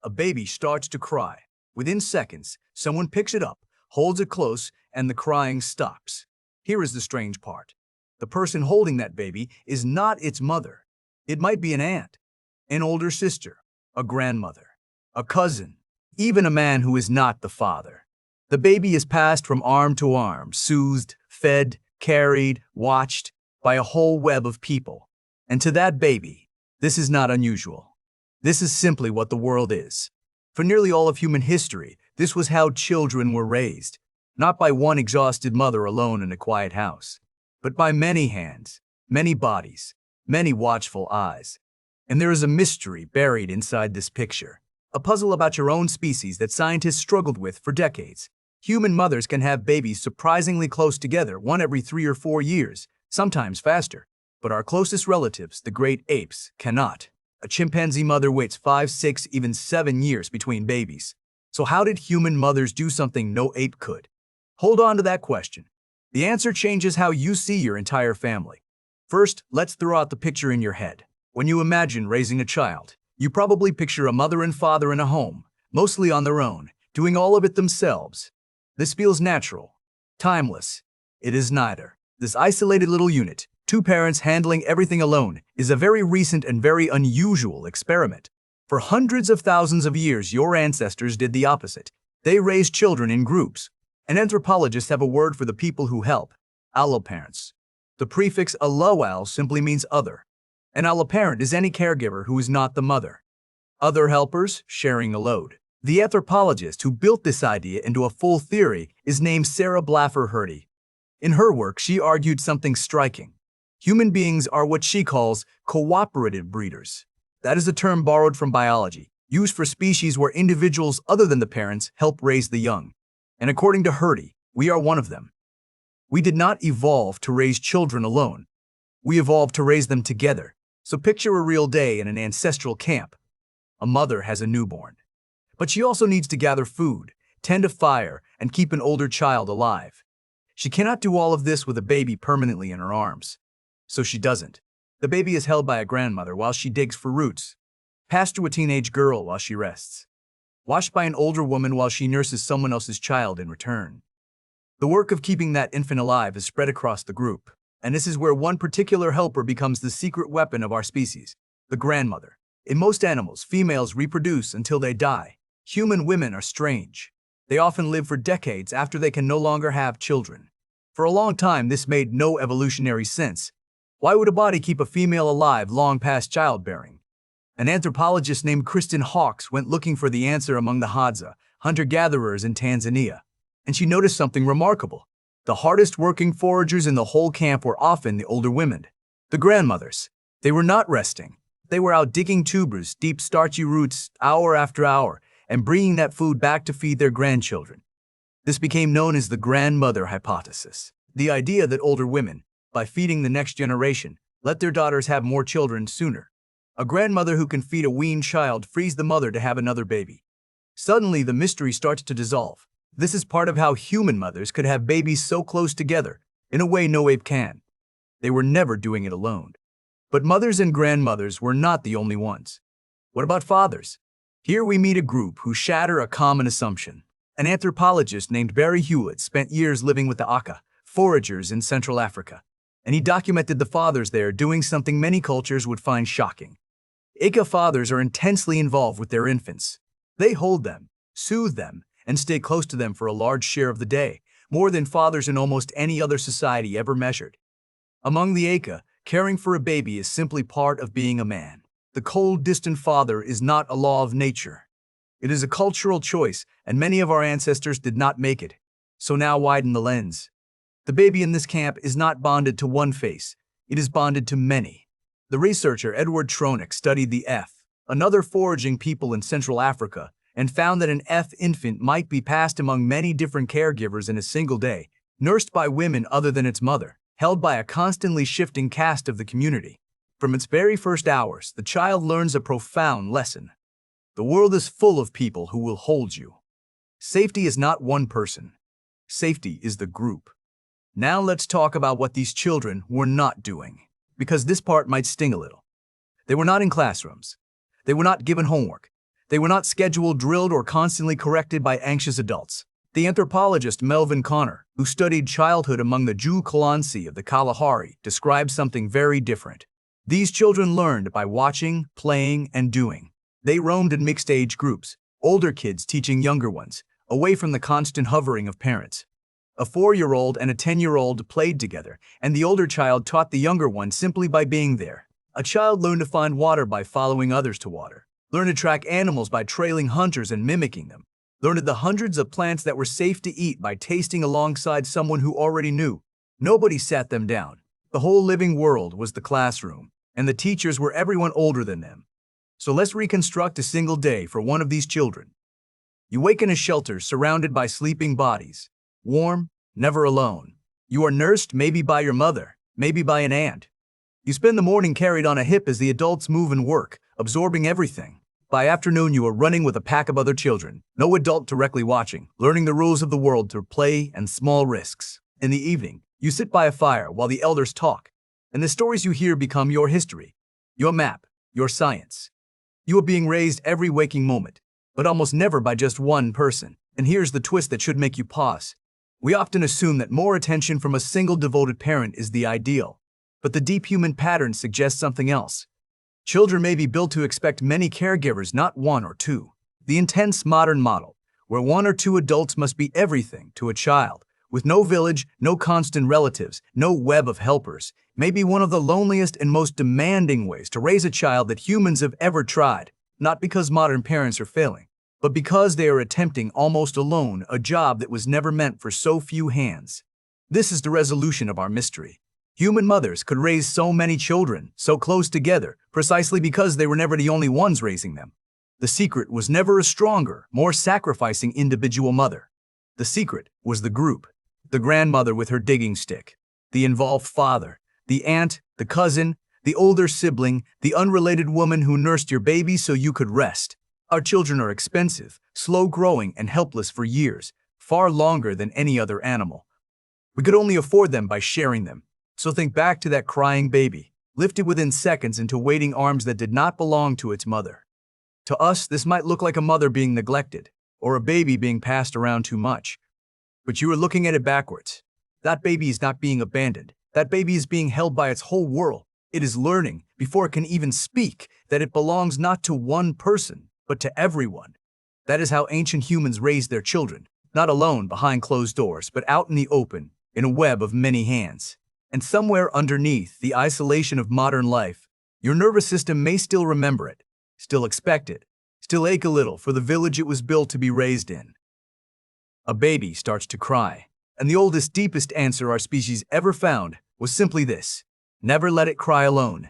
A baby starts to cry. Within seconds, someone picks it up, holds it close, and the crying stops. Here is the strange part. The person holding that baby is not its mother. It might be an aunt, an older sister, a grandmother, a cousin, even a man who is not the father. The baby is passed from arm to arm, soothed, fed, carried, watched by a whole web of people. And to that baby, this is not unusual. This is simply what the world is. For nearly all of human history, this was how children were raised, not by one exhausted mother alone in a quiet house, but by many hands, many bodies, many watchful eyes. And there is a mystery buried inside this picture, a puzzle about your own species that scientists struggled with for decades. Human mothers can have babies surprisingly close together, one every 3 or 4 years, sometimes faster. But our closest relatives, the great apes, cannot. A chimpanzee mother waits 5, 6, even 7 years between babies. So how did human mothers do something no ape could? Hold on to that question. The answer changes how you see your entire family. First, let's throw out the picture in your head. When you imagine raising a child, you probably picture a mother and father in a home, mostly on their own, doing all of it themselves. This feels natural, timeless. It is neither. This isolated little unit, 2 parents handling everything alone, is a very recent and very unusual experiment. For hundreds of thousands of years, your ancestors did the opposite. They raised children in groups. And anthropologists have a word for the people who help: alloparents. The prefix allo simply means other. An alloparent is any caregiver who is not the mother. Other helpers sharing the load. The anthropologist who built this idea into a full theory is named Sarah Blaffer-Hrdy. In her work, she argued something striking. Human beings are what she calls cooperative breeders. That is a term borrowed from biology, used for species where individuals other than the parents help raise the young. And according to Hrdy, we are one of them. We did not evolve to raise children alone. We evolved to raise them together. So picture a real day in an ancestral camp. A mother has a newborn. But she also needs to gather food, tend a fire, and keep an older child alive. She cannot do all of this with a baby permanently in her arms. So she doesn't. The baby is held by a grandmother while she digs for roots, passed to a teenage girl while she rests, watched by an older woman while she nurses someone else's child in return. The work of keeping that infant alive is spread across the group, and this is where one particular helper becomes the secret weapon of our species: the grandmother. In most animals, females reproduce until they die. Human women are strange. They often live for decades after they can no longer have children. For a long time, this made no evolutionary sense. Why would a body keep a female alive long past childbearing? An anthropologist named Kristen Hawkes went looking for the answer among the Hadza, hunter-gatherers in Tanzania, and she noticed something remarkable. The hardest working foragers in the whole camp were often the older women, the grandmothers. They were not resting. They were out digging tubers, deep starchy roots, hour after hour, and bringing that food back to feed their grandchildren. This became known as the grandmother hypothesis, the idea that older women, by feeding the next generation, let their daughters have more children sooner. A grandmother who can feed a weaned child frees the mother to have another baby. Suddenly, the mystery starts to dissolve. This is part of how human mothers could have babies so close together, in a way no ape can. They were never doing it alone. But mothers and grandmothers were not the only ones. What about fathers? Here we meet a group who shatter a common assumption. An anthropologist named Barry Hewitt spent years living with the Aka, foragers in Central Africa, and he documented the fathers there doing something many cultures would find shocking. Aka fathers are intensely involved with their infants. They hold them, soothe them, and stay close to them for a large share of the day, more than fathers in almost any other society ever measured. Among the Aka, caring for a baby is simply part of being a man. The cold, distant father is not a law of nature. It is a cultural choice, and many of our ancestors did not make it. So now widen the lens. The baby in this camp is not bonded to one face. It is bonded to many. The researcher Edward Tronick studied the F, another foraging people in Central Africa, and found that an F infant might be passed among many different caregivers in a single day, nursed by women other than its mother, held by a constantly shifting caste of the community. From its very first hours, the child learns a profound lesson. The world is full of people who will hold you. Safety is not one person. Safety is the group. Now let's talk about what these children were not doing, because this part might sting a little. They were not in classrooms. They were not given homework. They were not scheduled, drilled, or constantly corrected by anxious adults. The anthropologist Melvin Connor, who studied childhood among the Jew Kalansi of the Kalahari, describes something very different. These children learned by watching, playing, and doing. They roamed in mixed-age groups, older kids teaching younger ones, away from the constant hovering of parents. A 4-year-old and a 10-year-old played together, and the older child taught the younger one simply by being there. A child learned to find water by following others to water, learned to track animals by trailing hunters and mimicking them, learned the hundreds of plants that were safe to eat by tasting alongside someone who already knew. Nobody sat them down. The whole living world was the classroom, and the teachers were everyone older than them. So let's reconstruct a single day for one of these children. You wake in a shelter surrounded by sleeping bodies. Warm, never alone. You are nursed maybe by your mother, maybe by an aunt. You spend the morning carried on a hip as the adults move and work, absorbing everything. By afternoon, you are running with a pack of other children, no adult directly watching, learning the rules of the world through play and small risks. In the evening, you sit by a fire while the elders talk, and the stories you hear become your history, your map, your science. You are being raised every waking moment, but almost never by just one person. And here's the twist that should make you pause. We often assume that more attention from a single devoted parent is the ideal, but the deep human pattern suggests something else. Children may be built to expect many caregivers, not one or two. The intense modern model, where one or two adults must be everything to a child, with no village, no constant relatives, no web of helpers, may be one of the loneliest and most demanding ways to raise a child that humans have ever tried, not because modern parents are failing, but because they are attempting almost alone a job that was never meant for so few hands. This is the resolution of our mystery. Human mothers could raise so many children, so close together, precisely because they were never the only ones raising them. The secret was never a stronger, more sacrificing individual mother. The secret was the group. The grandmother with her digging stick, the involved father, the aunt, the cousin, the older sibling, the unrelated woman who nursed your baby so you could rest. Our children are expensive, slow-growing, and helpless for years, far longer than any other animal. We could only afford them by sharing them. So think back to that crying baby, lifted within seconds into waiting arms that did not belong to its mother. To us, this might look like a mother being neglected, or a baby being passed around too much. But you are looking at it backwards. That baby is not being abandoned. That baby is being held by its whole world. It is learning, before it can even speak, that it belongs not to one person, but to everyone. That is how ancient humans raised their children, not alone behind closed doors, but out in the open, in a web of many hands. And somewhere underneath the isolation of modern life, your nervous system may still remember it, still expect it, still ache a little for the village it was built to be raised in. A baby starts to cry, and the oldest, deepest answer our species ever found was simply this: never let it cry alone.